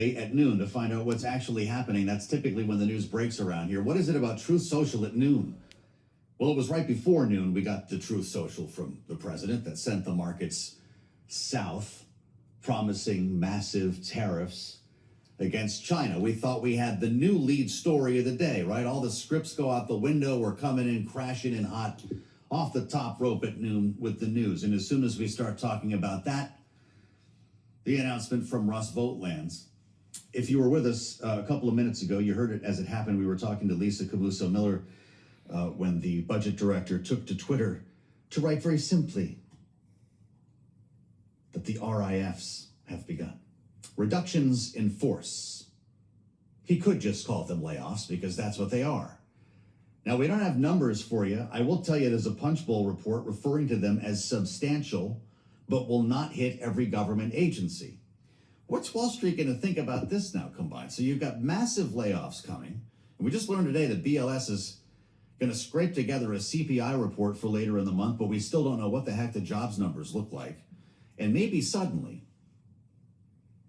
at noon to find out what's actually happening. That's typically when the news breaks around here. What is it about Truth Social at noon? Well, it was right before noon we got the Truth Social from the president that sent the markets south, promising massive tariffs against China. We thought we had the new lead story of the day, right? All the scripts go out the window. We're coming in, crashing in hot off the top rope at noon with the news. And as soon as we start talking about that, the announcement from Russ Vought lands. If you were with us a couple of minutes ago, you heard it as it happened. We were talking to Lisa Camuso Miller when the budget director took to Twitter to write very simply that the RIFs have begun. Reductions in force. He could just call them layoffs because that's what they are. Now, we don't have numbers for you. I will tell you there's a Punchbowl report referring to them as substantial, but will not hit every government agency. What's Wall Street going to think about this now combined? So you've got massive layoffs coming. And we just learned today that BLS is going to scrape together a CPI report for later in the month, but we still don't know what the heck the jobs numbers look like. And maybe suddenly,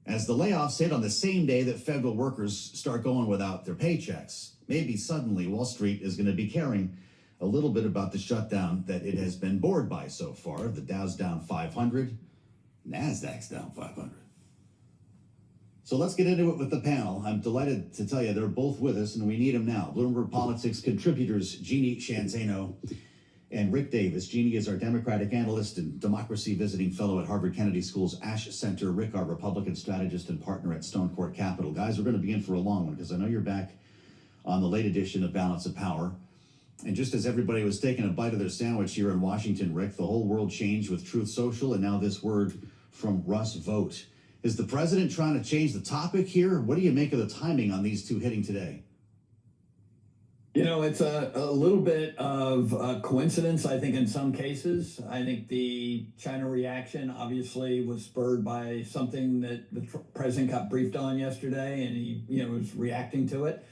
as the layoffs hit on the same day that federal workers start going without their paychecks, maybe suddenly Wall Street is going to be caring a little bit about the shutdown that it has been bored by so far. The Dow's down 500, NASDAQ's down 500. So let's get into it with the panel. I'm delighted to tell you they're both with us, and we need them now. Bloomberg Politics contributors Jeannie Shanzano and Rick Davis. Jeannie is our Democratic analyst and democracy visiting fellow at Harvard Kennedy School's Ash Center. Rick, our Republican strategist and partner at Stone Court Capital. Guys, we're going to be in for a long one because I know you're back on the late edition of Balance of Power. And just as everybody was taking a bite of their sandwich here in Washington, Rick, the whole world changed with Truth Social, and now this word from Russ Vought. Is the president trying to change the topic here? What do you make of the timing on these two hitting today? You know, it's a little bit of a coincidence, I think, in some cases. I think the China reaction obviously was spurred by something that the president got briefed on yesterday, and he, was reacting to it.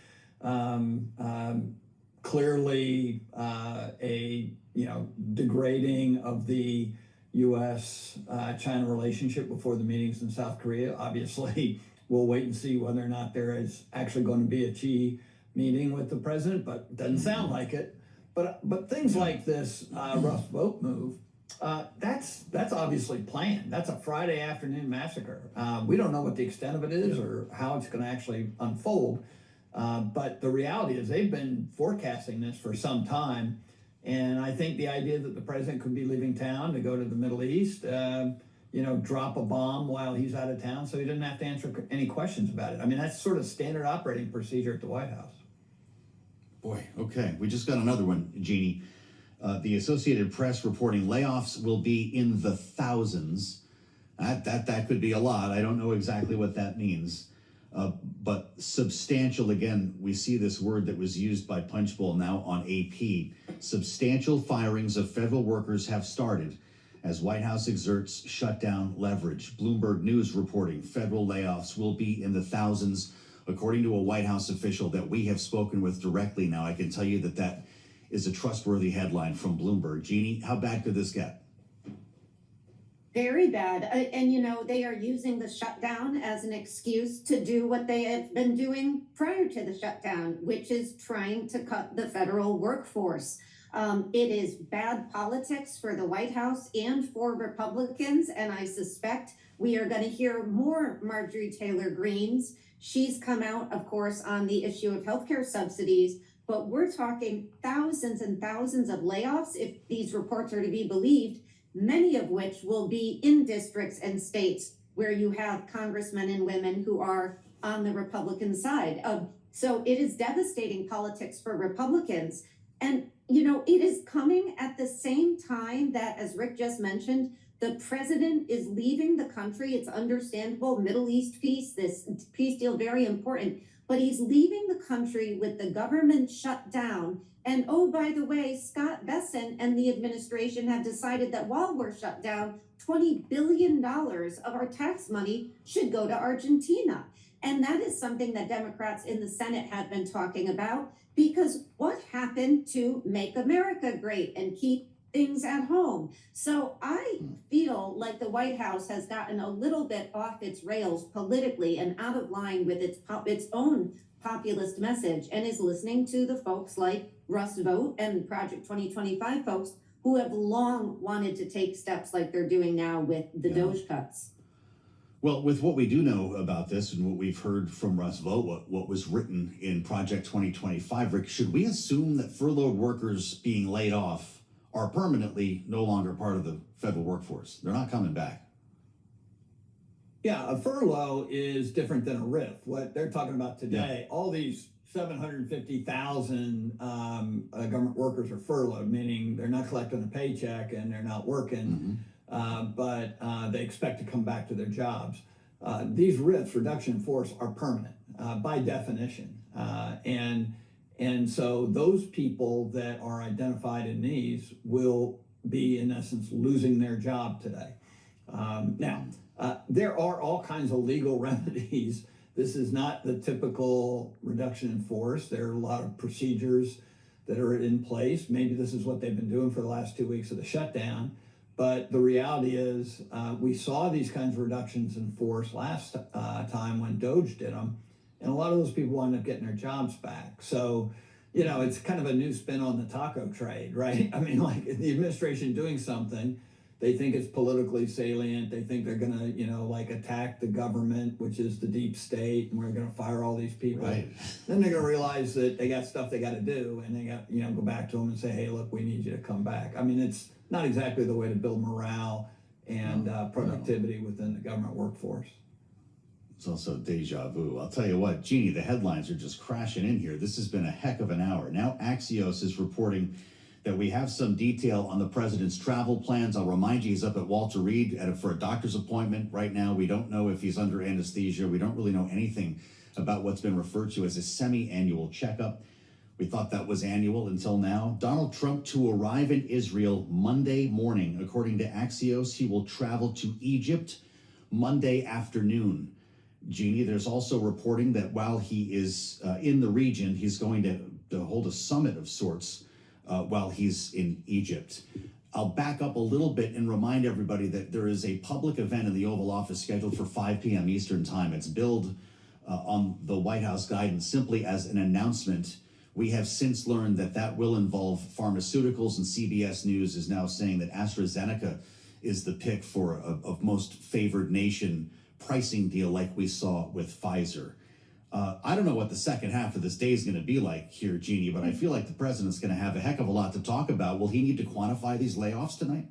Clearly, a degrading of the U.S.-China relationship before the meetings in South Korea. Obviously, we'll wait and see whether or not there is actually going to be a Xi meeting with the president, but it doesn't sound like it. But things like this Russ Vought move, that's obviously planned. That's a Friday afternoon massacre. We don't know what the extent of it is or how it's going to actually unfold. But the reality is they've been forecasting this for some time. And I think the idea that the president could be leaving town to go to the Middle East, drop a bomb while he's out of town so he doesn't have to answer any questions about it. I mean, that's sort of standard operating procedure at the White House. Boy, okay. We just got another one, Jeannie. The Associated Press reporting layoffs will be in the thousands. That could be a lot. I don't know exactly what that means. But substantial, again, we see this word that was used by Punchbowl now on AP. Substantial firings of federal workers have started as White House exerts shutdown leverage. Bloomberg News reporting federal layoffs will be in the thousands, according to a White House official that we have spoken with directly. Now, I can tell you that is a trustworthy headline from Bloomberg. Jeannie, how bad could this get? Very bad. And, they are using the shutdown as an excuse to do what they have been doing prior to the shutdown, which is trying to cut the federal workforce. It is bad politics for the White House and for Republicans. And I suspect we are going to hear more Marjorie Taylor Greene's. She's come out, of course, on the issue of healthcare subsidies. But we're talking thousands and thousands of layoffs if these reports are to be believed, many of which will be in districts and states where you have congressmen and women who are on the Republican side. So it is devastating politics for Republicans. And, it is coming at the same time that, as Rick just mentioned, the president is leaving the country. It's understandable, Middle East peace, this peace deal, very important. But he's leaving the country with the government shut down. And oh, by the way, Scott Bessent and the administration have decided that while we're shut down, $20 billion of our tax money should go to Argentina. And that is something that Democrats in the Senate have been talking about, because what happened to Make America Great and keep things at home. So I feel like the White House has gotten a little bit off its rails politically and out of line with its own populist message, and is listening to the folks like Russ Vogt and Project 2025 folks who have long wanted to take steps like they're doing now with the DOGE cuts. Well, with what we do know about this and what we've heard from Russ Vogt, what was written in Project 2025, Rick, should we assume that furloughed workers being laid off are permanently no longer part of the federal workforce? They're not coming back. Yeah, a furlough is different than a RIF. What they're talking about today, all these 750,000 government workers are furloughed, meaning they're not collecting a paycheck and they're not working, but they expect to come back to their jobs. These RIFs, reduction in force, are permanent by definition. And so those people that are identified in these will be, in essence, losing their job today. Now, there are all kinds of legal remedies. This is not the typical reduction in force. There are a lot of procedures that are in place. Maybe this is what they've been doing for the last 2 weeks of the shutdown. But the reality is we saw these kinds of reductions in force last time when DOGE did them. And a lot of those people wind up getting their jobs back. So, you know, it's kind of a new spin on the taco trade, right? I mean, like the administration doing something, they think it's politically salient. They think they're going to, you know, like attack the government, which is the deep state, and we're going to fire all these people. Right. Then they're going to realize that they got stuff they got to do, and they got, you know, go back to them and say, hey, look, we need you to come back. I mean, it's not exactly the way to build morale and productivity within the government workforce. It's also deja vu. I'll tell you what, Jeannie, the headlines are just crashing in here. This has been a heck of an hour. Now Axios is reporting that we have some detail on the president's travel plans. I'll remind you, he's up at Walter Reed for a doctor's appointment right now. We don't know if he's under anesthesia. We don't really know anything about what's been referred to as a semi-annual checkup. We thought that was annual until now. Donald Trump to arrive in Israel Monday morning. According to Axios, he will travel to Egypt Monday afternoon. Jeannie, there's also reporting that while he is in the region, he's going to hold a summit of sorts while he's in Egypt. I'll back up a little bit and remind everybody that there is a public event in the Oval Office scheduled for 5 p.m. Eastern Time. It's billed on the White House guidance simply as an announcement. We have since learned that that will involve pharmaceuticals, and CBS News is now saying that AstraZeneca is the pick for a most favored nation pricing deal like we saw with Pfizer. I don't know what the second half of this day is going to be like here, Jeannie, but I feel like the president's going to have a heck of a lot to talk about. Will he need to quantify these layoffs tonight?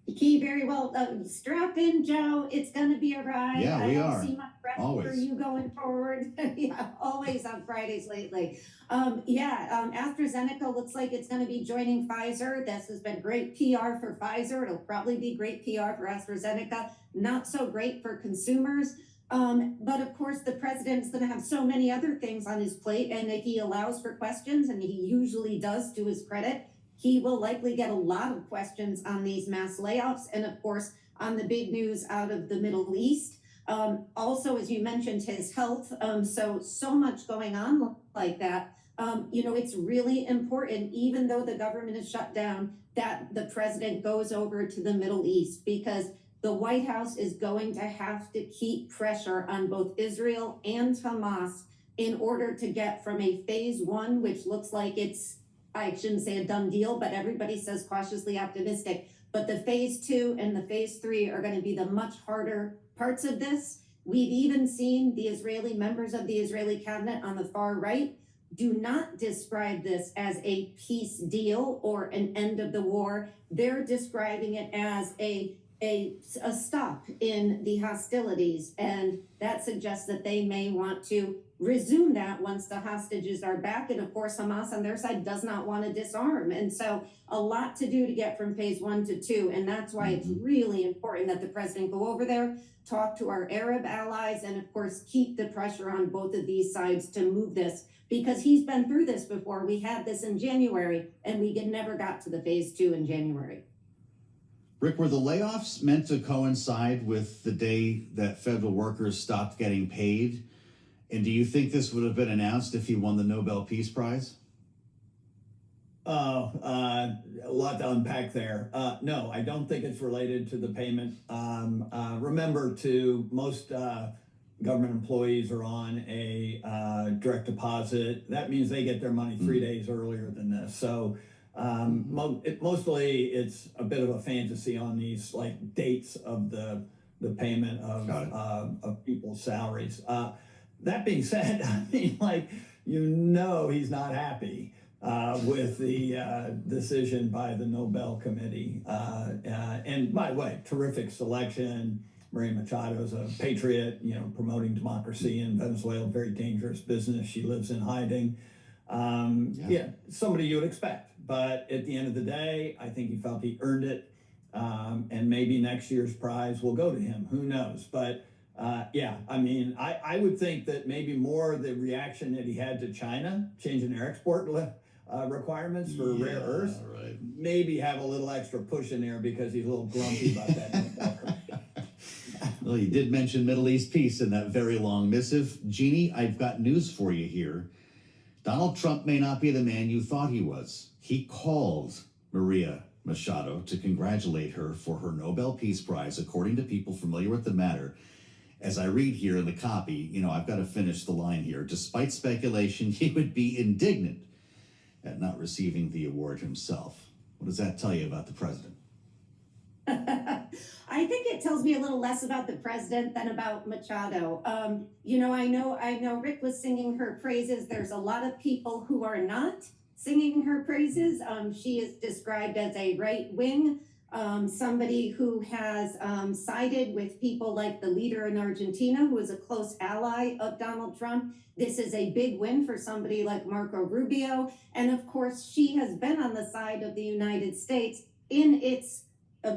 He very well. Strap in, Joe. It's going to be a ride. Yeah, we are. I see my breath Always. for you going forward. Yeah, always on Fridays lately. AstraZeneca looks like it's going to be joining Pfizer. This has been great PR for Pfizer. It'll probably be great PR for AstraZeneca. Not so great for consumers. But of course, the president's going to have so many other things on his plate. And if he allows for questions, and he usually does to his credit, he will likely get a lot of questions on these mass layoffs and, of course, on the big news out of the Middle East. Also, as you mentioned, his health. So much going on like that. It's really important, even though the government is shut down, that the president goes over to the Middle East, because the White House is going to have to keep pressure on both Israel and Hamas in order to get from a phase one, which looks like it's, I shouldn't say a done deal, but everybody says cautiously optimistic. But the phase two and the phase three are going to be the much harder parts of this. We've even seen the Israeli members of the Israeli cabinet on the far right do not describe this as a peace deal or an end of the war. They're describing it as a stop in the hostilities, and that suggests that they may want to resume that once the hostages are back. And of course, Hamas on their side does not want to disarm. And so a lot to do to get from phase 1 to 2. And that's why it's really important that the president go over there, talk to our Arab allies, and of course, keep the pressure on both of these sides to move this, because he's been through this before. We had this in January, and we never got to the phase 2 in January. Rick, were the layoffs meant to coincide with the day that federal workers stopped getting paid? And do you think this would have been announced if he won the Nobel Peace Prize? A lot to unpack there. No, I don't think it's related to the payment. Remember, most government employees are on a direct deposit. That means they get their money 3 days earlier than this. So mostly it's a bit of a fantasy on these like dates of the payment of people's salaries. That being said, I mean, like, he's not happy with the decision by the Nobel Committee. And by the way, terrific selection. Maria Machado is a patriot, promoting democracy in Venezuela, very dangerous business. She lives in hiding. Somebody you would expect. But at the end of the day, I think he felt he earned it. And maybe next year's prize will go to him. Who knows? But I mean, I would think that maybe more the reaction that he had to China, changing their export requirements for rare earths, maybe have a little extra push in there because he's a little grumpy about that. Well, you did mention Middle East peace in that very long missive. Jeannie, I've got news for you here. Donald Trump may not be the man you thought he was. He called Maria Machado to congratulate her for her Nobel Peace Prize, according to people familiar with the matter. As I read here in the copy, I've got to finish the line here. Despite speculation, he would be indignant at not receiving the award himself. What does that tell you about the president? I think it tells me a little less about the president than about Machado. I know Rick was singing her praises. There's a lot of people who are not singing her praises. She is described as a right-wing, somebody who has sided with people like the leader in Argentina, who is a close ally of Donald Trump. This is a big win for somebody like Marco Rubio. And of course, she has been on the side of the United States in its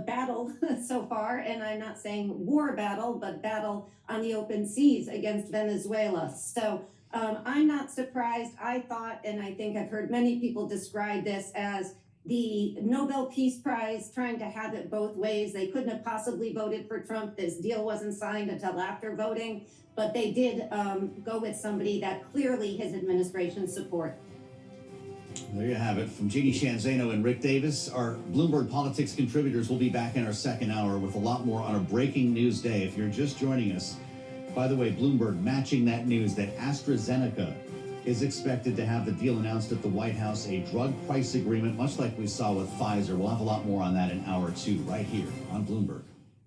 battle so far, and I'm not saying war battle, but battle on the open seas against Venezuela. So I'm not surprised. I thought, and I think I've heard many people describe this as the Nobel Peace Prize trying to have it both ways. They couldn't have possibly voted for Trump. This deal wasn't signed until after voting, but they did go with somebody that clearly his administration support. There you have it. From Jeannie Shanzano and Rick Davis, our Bloomberg Politics contributors will be back in our second hour with a lot more on a breaking news day. If you're just joining us, by the way, Bloomberg matching that news that AstraZeneca is expected to have the deal announced at the White House, a drug price agreement, much like we saw with Pfizer. We'll have a lot more on that in hour two, right here on Bloomberg.